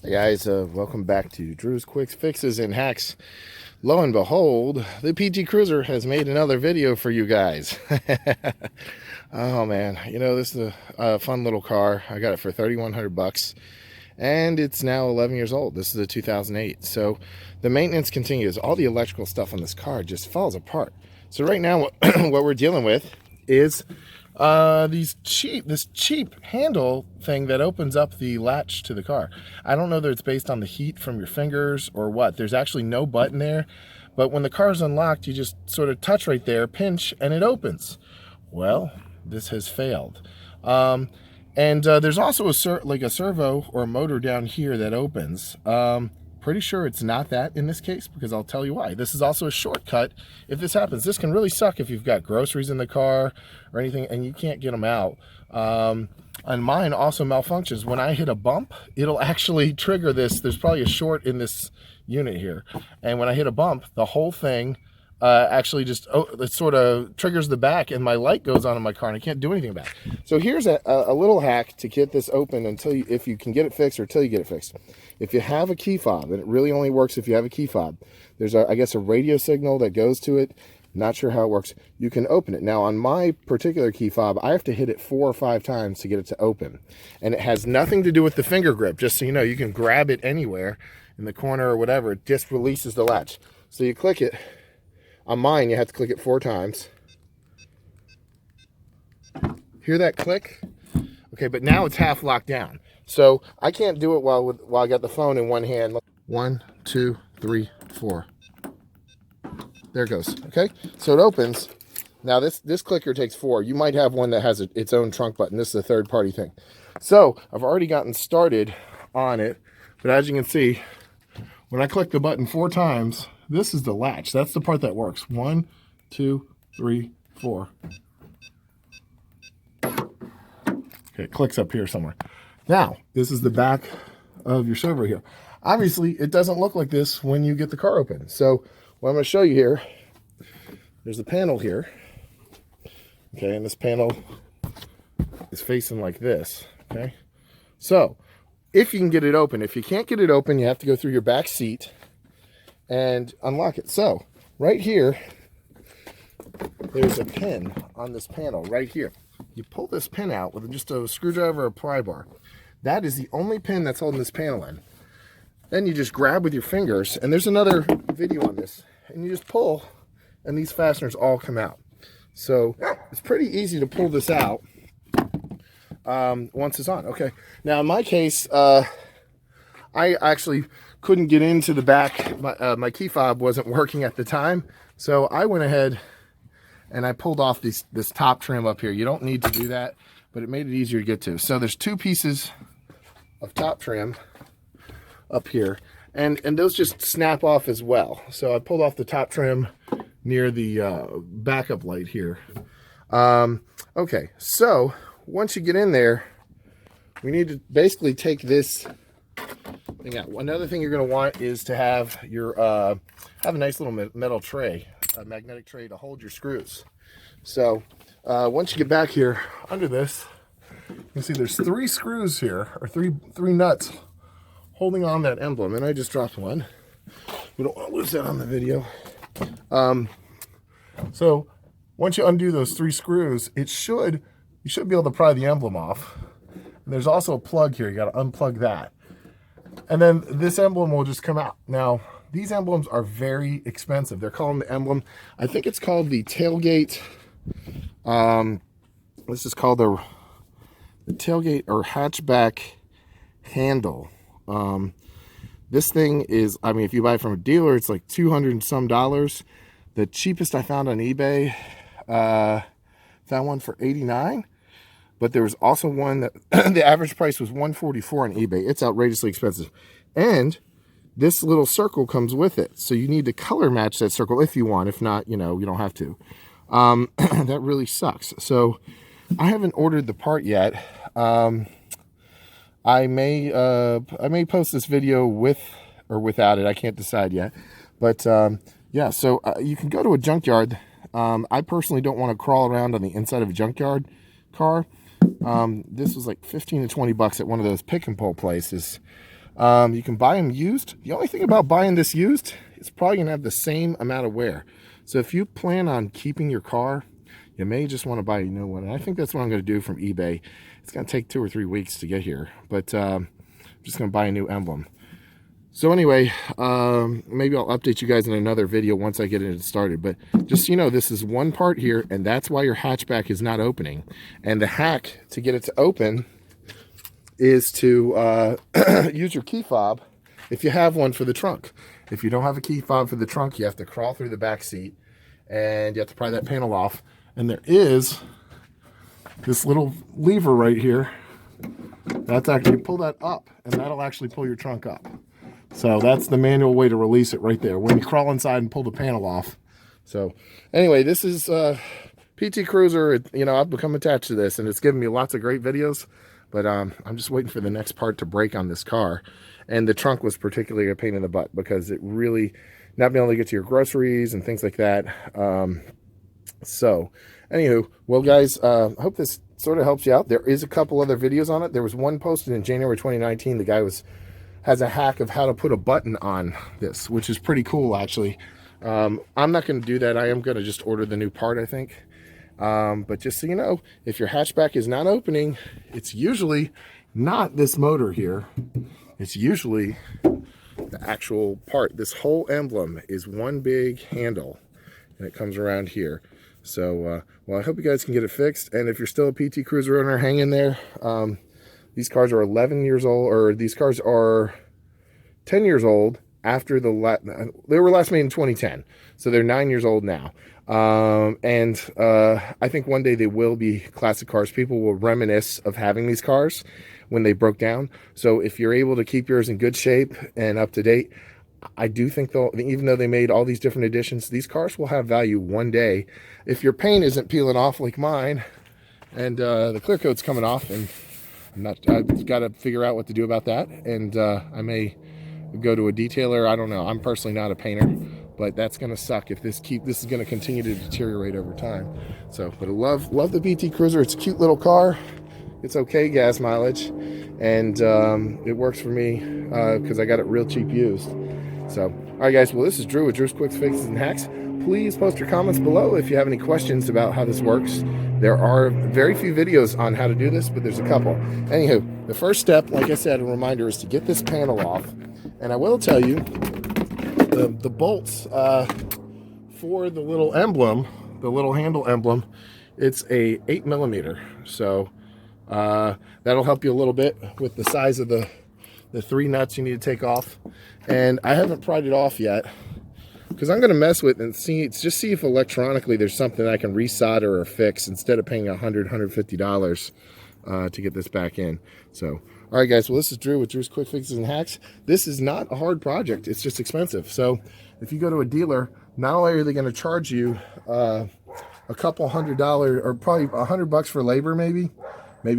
Hey guys, welcome back to Drew's Quick Fixes and Hacks. Lo and behold, the PT Cruiser has made another video for you guys. Oh man, you know, this is a fun little car. I got it for 3,100 bucks and it's now 11 years old. This is a 2008. So the maintenance continues. All the electrical stuff on this car just falls apart. So right now what we're dealing with is this cheap handle thing that opens up the latch to the car. I don't know that it's based on the heat from your fingers or what. There's actually no button there, but when the car is unlocked, you just sort of touch right there, pinch, and it opens. Well, this has failed. There's also a servo or a motor down here that opens. Pretty sure it's not that in this case, because I'll tell you why. This is also a shortcut if this happens. This can really suck if you've got groceries in the car or anything and you can't get them out. And mine also malfunctions. When I hit a bump, it'll actually trigger this. There's probably a short in this unit here. And when I hit a bump, the whole thing actually just it sort of triggers the back and my light goes on in my car and I can't do anything about it. So here's a little hack to get this open if you can get it fixed or till you get it fixed. If you have a key fob, and it really only works if you have a key fob, there's I guess a radio signal that goes to it. Not sure how it works. You can open it. Now on my particular key fob, I have to hit it 4 or 5 times to get it to open. And it has nothing to do with the finger grip. Just so you know, you can grab it anywhere in the corner or whatever. It just releases the latch. So you click it. On mine, you have to click it 4 times. Hear that click? Okay, but now it's half locked down. So I can't do it while I got the phone in one hand. 1, 2, 3, 4. There it goes. Okay, so it opens. Now this clicker takes 4. You might have one that has its own trunk button. This is a third-party thing. So I've already gotten started on it, but as you can see, when I click the button 4 times, this is the latch. That's the part that works. 1, 2, 3, 4. Okay, it clicks up here somewhere. Now, this is the back of your servo here. Obviously, it doesn't look like this when you get the car open. So what I'm going to show you here, there's a panel here. Okay, and this panel is facing like this. Okay, so if you can get it open, if you can't get it open, you have to go through your back seat and unlock it. So right here, there's a pin on this panel right here. You pull this pin out with just a screwdriver or a pry bar. That is the only pin that's holding this panel in. Then you just grab with your fingers, and there's another video on this, and you just pull, and these fasteners all come out. So it's pretty easy to pull this out once it's on. Okay, now in my case, I actually couldn't get into the back. My key fob wasn't working at the time, so I went ahead and I pulled off this top trim up here. You don't need to do that, but it made it easier to get to. So there's 2 pieces of top trim up here, and those just snap off as well. So I pulled off the top trim near the backup light here. Okay, so once you get in there, we need to basically take this thing out. Another thing you're going to want is to have your have a nice little metal tray, a magnetic tray to hold your screws. So once you get back here under this, you can see there's 3 screws here, or three nuts holding on that emblem, and I just dropped one. We don't want to lose that on the video. So once you undo those 3 screws, you should be able to pry the emblem off. And there's also a plug here. You got to unplug that, and then this emblem will just come out. Now these emblems are very expensive. They're calling the emblem, I think it's called the tailgate. This is called the tailgate or hatchback handle. This thing is, I mean, if you buy it from a dealer, it's like $200 and some. The cheapest I found on eBay, found one for $89. But there was also one that the average price was $144 on eBay. It's outrageously expensive. And this little circle comes with it. So you need to color match that circle if you want. If not, you know, you don't have to. That really sucks. So I haven't ordered the part yet. I may post this video with or without it. I can't decide yet. But yeah, so you can go to a junkyard. I personally don't want to crawl around on the inside of a junkyard car. This was like 15 to 20 bucks at one of those pick and pull places. You can buy them used. The only thing about buying this used, it's probably gonna have the same amount of wear. So if you plan on keeping your car, you may just want to buy a new one. And I think that's what I'm going to do from eBay. It's going to take 2 or 3 weeks to get here, but I'm just going to buy a new emblem. So anyway, maybe I'll update you guys in another video once I get it started. But just so you know, this is one part here, and that's why your hatchback is not opening. And the hack to get it to open is to use your key fob if you have one for the trunk. If you don't have a key fob for the trunk, you have to crawl through the back seat, and you have to pry that panel off. And there is this little lever right here. That's actually, pull that up, and that'll actually pull your trunk up. So that's the manual way to release it right there, when you crawl inside and pull the panel off. So anyway, this is PT Cruiser. You know, I've become attached to this, and it's given me lots of great videos, but I'm just waiting for the next part to break on this car. And the trunk was particularly a pain in the butt, because it really, not being able to get to your groceries and things like that. So anywho, well guys, I hope this sort of helps you out. There is a couple other videos on it. There was one posted in January 2019. The guy has a hack of how to put a button on this, which is pretty cool actually. I'm not going to do that. I am going to just order the new part, I think. But just so you know, if your hatchback is not opening, it's usually not this motor here. It's usually the actual part. This whole emblem is one big handle, and it comes around here. So, well, I hope you guys can get it fixed. And if you're still a PT Cruiser owner, hang in there. These cars are 11 years old, or these cars are 10 years old after they were last made in 2010. So they're 9 years old now. I think one day they will be classic cars. People will reminisce of having these cars when they broke down. So if you're able to keep yours in good shape and up to date, I do think they'll, even though they made all these different editions, these cars will have value one day. If your paint isn't peeling off like mine, and the clear coat's coming off, and I've got to figure out what to do about that. And I may go to a detailer. I don't know. I'm personally not a painter, but that's going to suck if this is going to continue to deteriorate over time. So, but I love the PT Cruiser. It's a cute little car. It's okay gas mileage, and it works for me because I got it real cheap used. So, all right, guys. Well, this is Drew with Drew's Quick Fixes and Hacks. Please post your comments below if you have any questions about how this works. There are very few videos on how to do this, but there's a couple. Anywho, the first step, like I said, a reminder, is to get this panel off. And I will tell you, the bolts for the little emblem, the little handle emblem, it's a 8mm. So that'll help you a little bit with the size of the 3 nuts you need to take off. And I haven't pried it off yet, because I'm going to mess with it and see if electronically there's something I can resolder or fix instead of paying $100, $150 to get this back in. So, all right, guys. Well, this is Drew with Drew's Quick Fixes and Hacks. This is not a hard project. It's just expensive. So if you go to a dealer, not only are they going to charge you a couple $100, or probably $100 for labor, maybe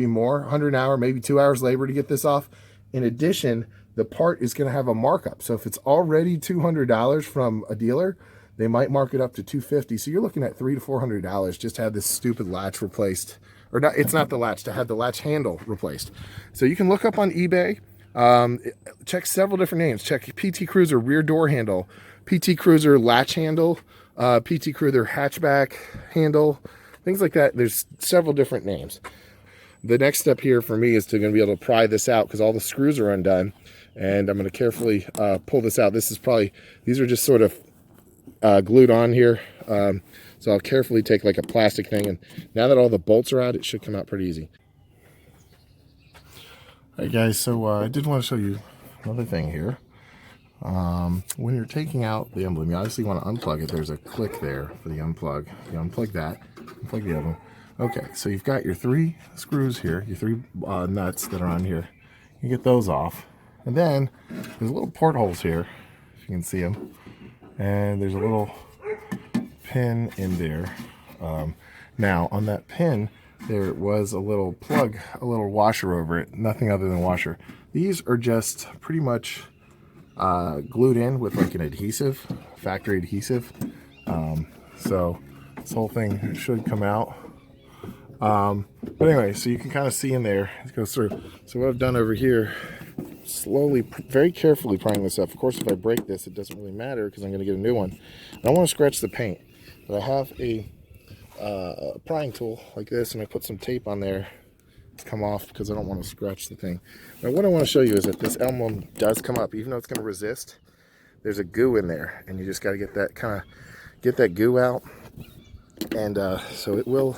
more, 100 an hour, maybe 2 hours labor to get this off. In addition, the part is going to have a markup. So if it's already $200 from a dealer, they might mark it up to $250. So you're looking at $300 to $400 just to have this stupid latch replaced. Or not, it's not the latch, to have the latch handle replaced. So you can look up on eBay, check several different names. Check PT Cruiser rear door handle, PT Cruiser latch handle, PT Cruiser hatchback handle, things like that. There's several different names. The next step here for me is to be able to pry this out, because all the screws are undone. And I'm going to carefully pull this out. These are just sort of glued on here. So I'll carefully take like a plastic thing. And now that all the bolts are out, it should come out pretty easy. All right, guys. So I did want to show you another thing here. When you're taking out the emblem, you obviously want to unplug it. There's a click there for the unplug. You unplug that, unplug the other one. Okay, so you've got your 3 screws here, your 3 nuts that are on here. You get those off. And then there's little portholes here, if you can see them. And there's a little pin in there. Now, on that pin, there was a little plug, a little washer over it, nothing other than washer. These are just pretty much glued in with like an adhesive, factory adhesive. So this whole thing should come out. But anyway, so you can kind of see in there, it goes through. So what I've done over here, slowly, very carefully prying this up. Of course, if I break this, it doesn't really matter because I'm going to get a new one. I don't want to scratch the paint, but I have a prying tool like this, and I put some tape on there to come off because I don't want to scratch the thing. Now, what I want to show you is that this emblem does come up, even though it's going to resist. There's a goo in there, and you just got to get that goo out, and so it will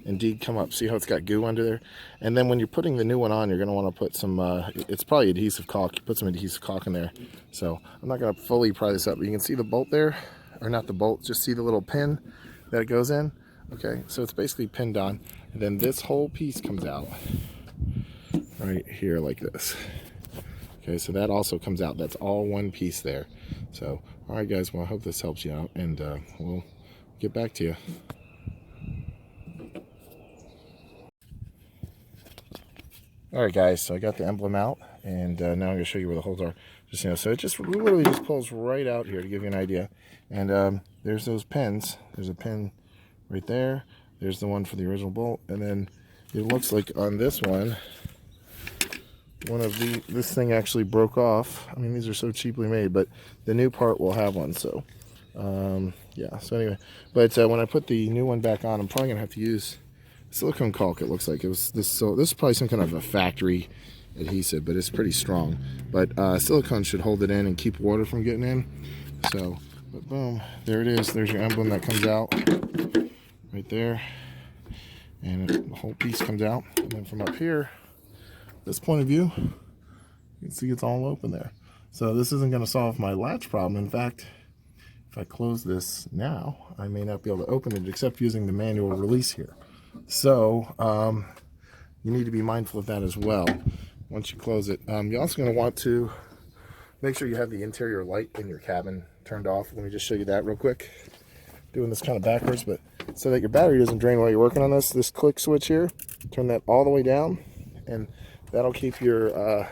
indeed come up. See how it's got goo under there? And then when you're putting the new one on, you're going to want to put some it's probably adhesive caulk. You put some adhesive caulk in there. So I'm not going to fully pry this up, but you can see the bolt there, or not the bolt, just see the little pin that it goes in. Okay, so it's basically pinned on, and then this whole piece comes out right here like this. Okay, so that also comes out. That's all one piece there. So all right, guys, well, I hope this helps you out, and we'll get back to you. Alright, guys, so I got the emblem out, and now I'm going to show you where the holes are. Just, you know, so it just literally just pulls right out here to give you an idea. And there's those pins. There's a pin right there. There's the one for the original bolt, and then it looks like on this one, this thing actually broke off. I mean, these are so cheaply made, but the new part will have one. So yeah, so anyway, but when I put the new one back on, I'm probably gonna have to use silicone caulk. It looks like it was this. So this is probably some kind of a factory adhesive, but it's pretty strong. But silicone should hold it in and keep water from getting in. So, but boom, there it is. There's your emblem that comes out right there, and the whole piece comes out. And then from up here, this point of view, you can see it's all open there. So this isn't going to solve my latch problem. In fact, if I close this now, I may not be able to open it except using the manual release here. So you need to be mindful of that as well once you close it. You're also going to want to make sure you have the interior light in your cabin turned off. Let me just show you that real quick. Doing this kind of backwards, but so that your battery doesn't drain while you're working on this click switch here, turn that all the way down, and that'll keep your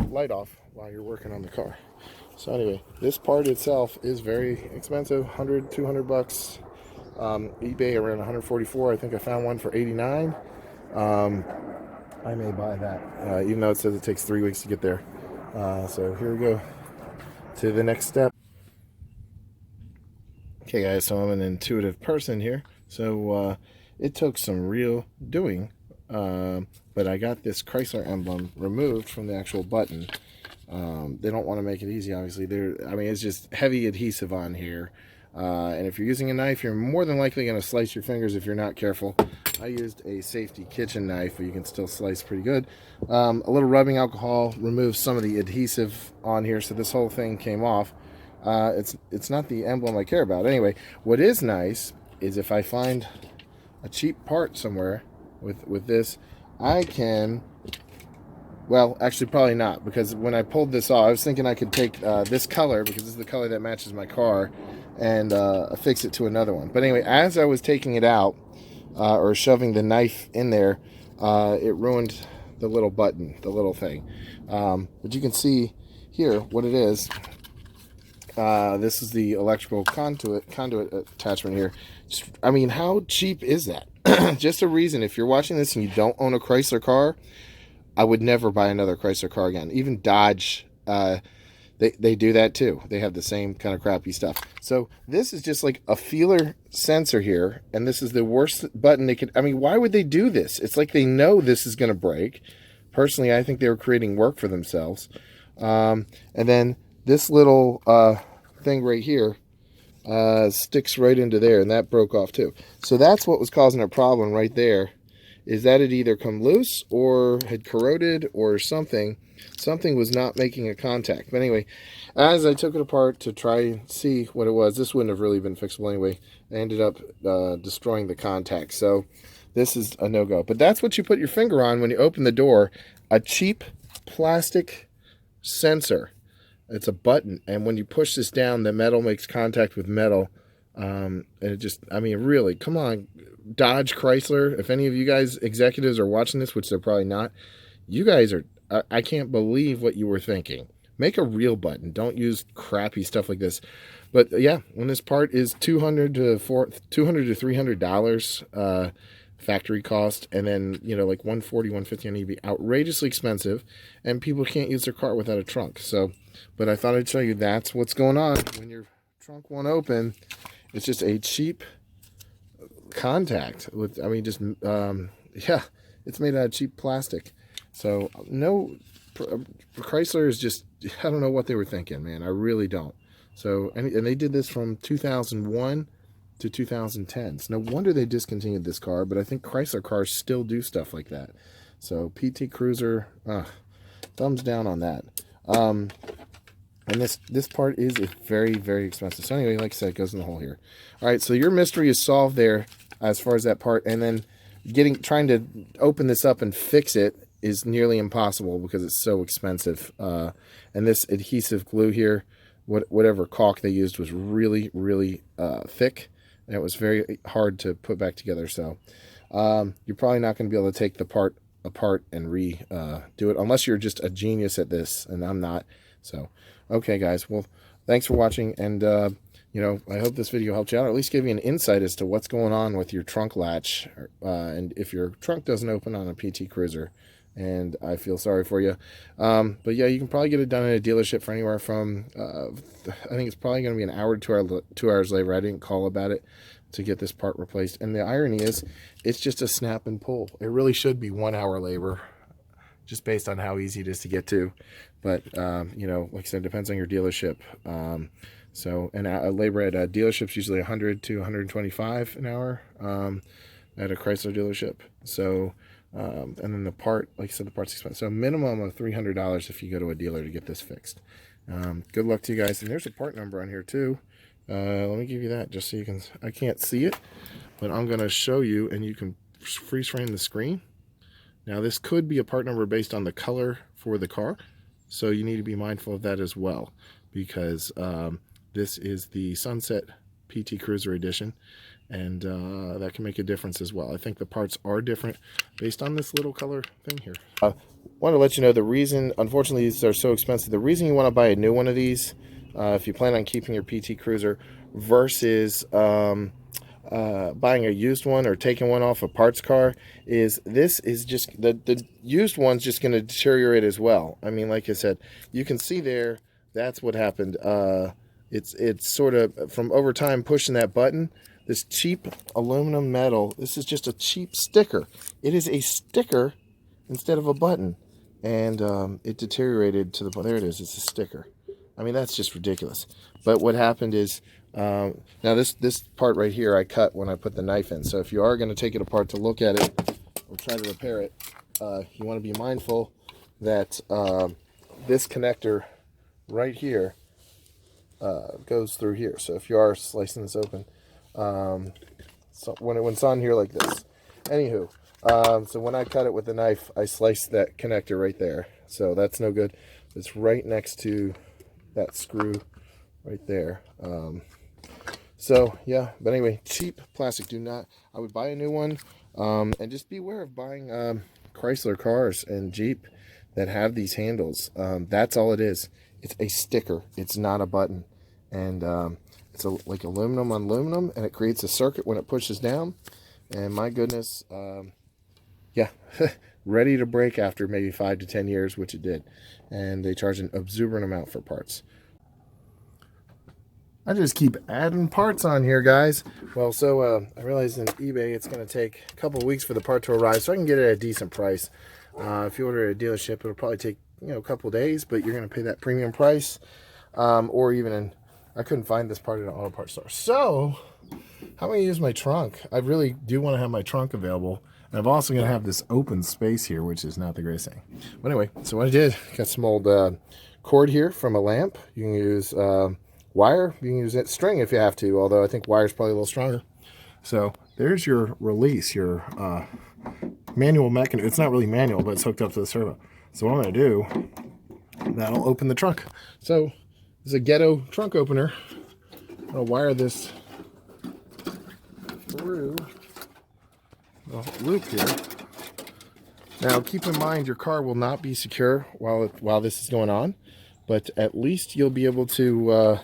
light off while you're working on the car. So anyway, this part itself is very expensive, 100, 200 bucks. eBay around 144. I think I found one for 89. I may buy that, even though it says it takes 3 weeks to get there. So here we go to the next step. Okay, guys, so I'm an intuitive person here. So it took some real doing, but I got this Chrysler emblem removed from the actual button. They don't want to make it easy, obviously. I mean, it's just heavy adhesive on here. And if you're using a knife, you're more than likely going to slice your fingers if you're not careful. I used a safety kitchen knife, but you can still slice pretty good. A little rubbing alcohol removes some of the adhesive on here, so this whole thing came off. It's not the emblem I care about. Anyway, what is nice is if I find a cheap part somewhere with this, I can... Well, actually, probably not, because when I pulled this off, I was thinking I could take this color, because this is the color that matches my car, and affix it to another one. But anyway, as I was taking it out, or shoving the knife in there, it ruined the little button, the little thing. But you can see here what it is. This is the electrical conduit attachment here. I mean, how cheap is that? Just a reason, if you're watching this and you don't own a Chrysler car, I would never buy another Chrysler car again. Even Dodge, they do that too. They have the same kind of crappy stuff. So this is just like a feeler sensor here, and this is the worst button they could... I mean, why would they do this? It's like they know this is going to break. Personally, I think they were creating work for themselves. And then this little thing right here sticks right into there, and that broke off too. So that's what was causing a problem right there, is that it either come loose or had corroded or something. Something was not making a contact. But anyway, as I took it apart to try and see what it was, this wouldn't have really been fixable anyway. I ended up destroying the contact. So this is a no-go. But that's what you put your finger on when you open the door. A cheap plastic sensor. It's a button. And when you push this down, the metal makes contact with metal. And it just, I mean, really, come on, Dodge, Chrysler, if any of you guys executives are watching this, which they're probably not, you guys are, I can't believe what you were thinking. Make a real button. Don't use crappy stuff like this. But yeah, when this part is $200 to $300, factory cost, and then, you know, like 140, 150 on eBay, outrageously expensive, and people can't use their car without a trunk. So, but I thought I'd show you that's what's going on when your trunk won't open. It's just a cheap contact with, I mean, just yeah, it's made out of cheap plastic. So no, Chrysler is just, I don't know what they were thinking, man. I really don't. So, and they did this from 2001 to 2010. So no wonder they discontinued this car, but I think Chrysler cars still do stuff like that. So PT Cruiser, thumbs down on that. And this part is very, very expensive. So anyway, like I said, it goes in the hole here. All right, so your mystery is solved there as far as that part, and then trying to open this up and fix it is nearly impossible because it's so expensive. And this adhesive glue here, whatever caulk they used, was really, really thick, and it was very hard to put back together. So you're probably not going to be able to take the part apart and do it unless you're just a genius at this, and I'm not. So okay, guys, well, thanks for watching, and you know, I hope this video helped you out, or at least give you an insight as to what's going on with your trunk latch, and if your trunk doesn't open on a PT Cruiser. And I feel sorry for you. But yeah, you can probably get it done at a dealership for anywhere from, I think it's probably going to be an hour to 2 hours later. I didn't call about it to get this part replaced. And the irony is, it's just a snap and pull. It really should be 1 hour labor, just based on how easy it is to get to. But, you know, like I said, it depends on your dealership. So, and labor at a dealership's usually 100 to 125 an hour at a Chrysler dealership. So, and then the part, like I said, the part's expensive. So a minimum of $300 if you go to a dealer to get this fixed. Good luck to you guys. And there's a part number on here too. Let me give you that just so you can, I can't see it, but I'm going to show you, and you can freeze frame the screen. Now this could be a part number based on the color for the car. So you need to be mindful of that as well, because this is the Sunset PT Cruiser Edition, and that can make a difference as well. I think the parts are different based on this little color thing here. Want to let you know the reason, unfortunately, these are so expensive. The reason you want to buy a new one of these, if you plan on keeping your PT Cruiser, versus buying a used one or taking one off a parts car, is this is just, the used one's just going to deteriorate as well. I mean, like I said, you can see there, that's what happened. It's sort of, from over time pushing that button, this cheap aluminum metal, this is just a cheap sticker. It is a sticker instead of a button. And it deteriorated to the point, there it is, it's a sticker. I mean, that's just ridiculous. But what happened is, now this part right here I cut when I put the knife in. So if you are going to take it apart to look at it or try to repair it, you want to be mindful that this connector right here goes through here. So if you are slicing this open, so when it's on here like this, anywho, so when I cut it with the knife, I sliced that connector right there. So that's no good. It's right next to that screw right there. So yeah, but anyway, cheap plastic. I would buy a new one, and just beware of buying Chrysler cars and Jeep that have these handles. That's all it is. It's a sticker. It's not a button. And it's like aluminum on aluminum, and it creates a circuit when it pushes down. And my goodness, yeah, ready to break after maybe 5 to 10 years, which it did. And they charge an exuberant amount for parts. I just keep adding parts on here, guys. Well, so I realized in eBay it's going to take a couple of weeks for the part to arrive, so I can get it at a decent price. If you order at a dealership, it'll probably take, you know, a couple of days, but you're going to pay that premium price. Or even I couldn't find this part at an auto parts store. So how am I going to use my trunk? I really do want to have my trunk available. And I'm also going to have this open space here, which is not the greatest thing. But anyway, so what I did, got some old cord here from a lamp. You can use wire. You can use it string if you have to, although I think wire is probably a little stronger. So there's your release, your manual mechanism. It's not really manual, but it's hooked up to the servo. So what I'm going to do, that'll open the trunk. So this is a ghetto trunk opener. I'm going to wire this through the loop here. Now keep in mind your car will not be secure while this is going on, but at least you'll be able to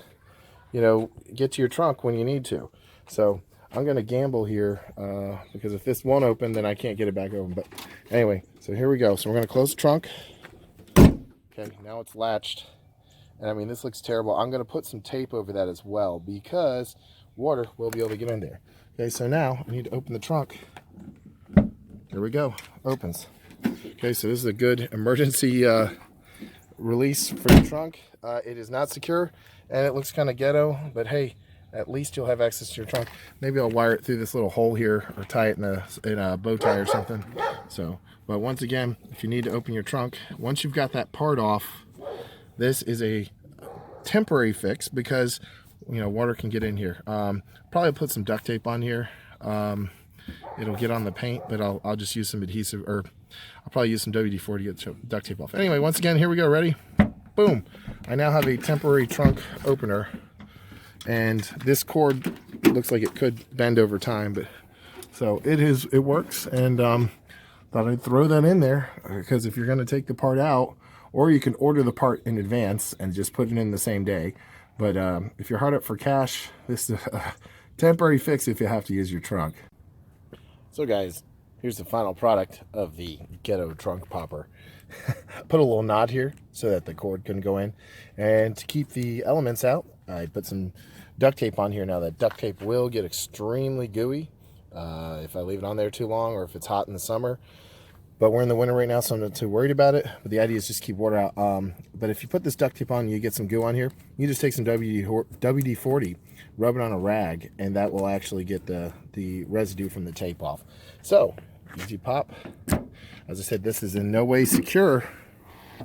you know, get to your trunk when you need to. So I'm going to gamble here because if this won't open, then I can't get it back open. But anyway, so here we go. So we're going to close the trunk. Okay, now it's latched. And I mean, this looks terrible. I'm going to put some tape over that as well because water will be able to get in there. Okay, so now I need to open the trunk. There we go. Opens. Okay, so this is a good emergency release for the trunk. It is not secure and it looks kind of ghetto, but hey, at least you'll have access to your trunk. Maybe I'll wire it through this little hole here or tie it in a bow tie or something. So, but once again, if you need to open your trunk, once you've got that part off, this is a temporary fix because, you know, water can get in here. Probably put some duct tape on here. It'll get on the paint, but I'll just use some adhesive, or I'll probably use some WD-40 to get the duct tape off. Anyway, once again, here we go. Ready? Boom. I now have a temporary trunk opener, and this cord looks like it could bend over time, but so it works, and thought I'd throw that in there because if you're going to take the part out, or you can order the part in advance and just put it in the same day. But if you're hard up for cash, this is a temporary fix if you have to use your trunk. So guys, here's the final product of the ghetto trunk popper. Put a little knot here so that the cord couldn't go in. And to keep the elements out, I put some duct tape on here. Now that duct tape will get extremely gooey if I leave it on there too long or if it's hot in the summer. But we're in the winter right now, so I'm not too worried about it. But the idea is just keep water out. But if you put this duct tape on and you get some goo on here, you just take some WD-40, rub it on a rag, and that will actually get the residue from the tape off. So, easy pop. As I said, this is in no way secure.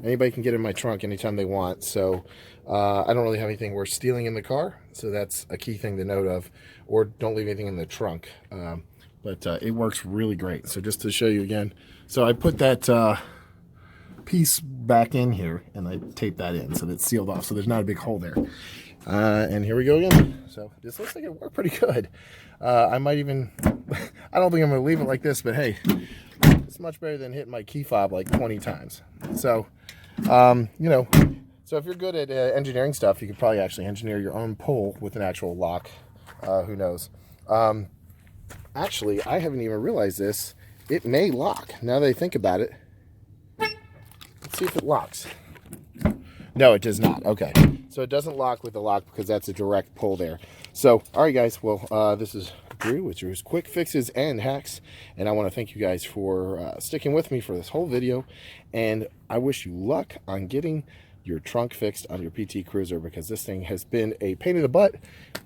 Anybody can get in my trunk anytime they want. So, I don't really have anything worth stealing in the car. So that's a key thing to note of. Or don't leave anything in the trunk. But it works really great. So just to show you again, so I put that piece back in here and I taped that in so that it's sealed off, so there's not a big hole there. And here we go again. So this looks like it worked pretty good. I might even, I don't think I'm going to leave it like this, but hey, it's much better than hitting my key fob like 20 times. So, you know, so if you're good at engineering stuff, you could probably actually engineer your own pull with an actual lock. Who knows? Actually, I haven't even realized this. It may lock. Now that I think about it. Let's see if it locks. No, it does not. Okay. So it doesn't lock with the lock because that's a direct pull there. So, all right, guys. Well, this is Drew with Drew's Quick Fixes and Hacks. And I want to thank you guys for sticking with me for this whole video. And I wish you luck on getting your trunk fixed on your PT Cruiser because this thing has been a pain in the butt.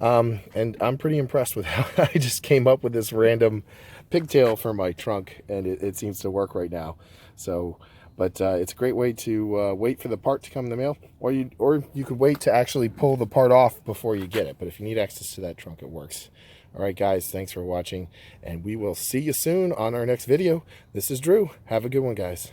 And I'm pretty impressed with how I just came up with this random pigtail for my trunk, and it seems to work right now. So, but it's a great way to wait for the part to come in the mail, or you could wait to actually pull the part off before you get it. But if you need access to that trunk, it works. All right, guys, thanks for watching, and we will see you soon on our next video. This is Drew. Have a good one, guys.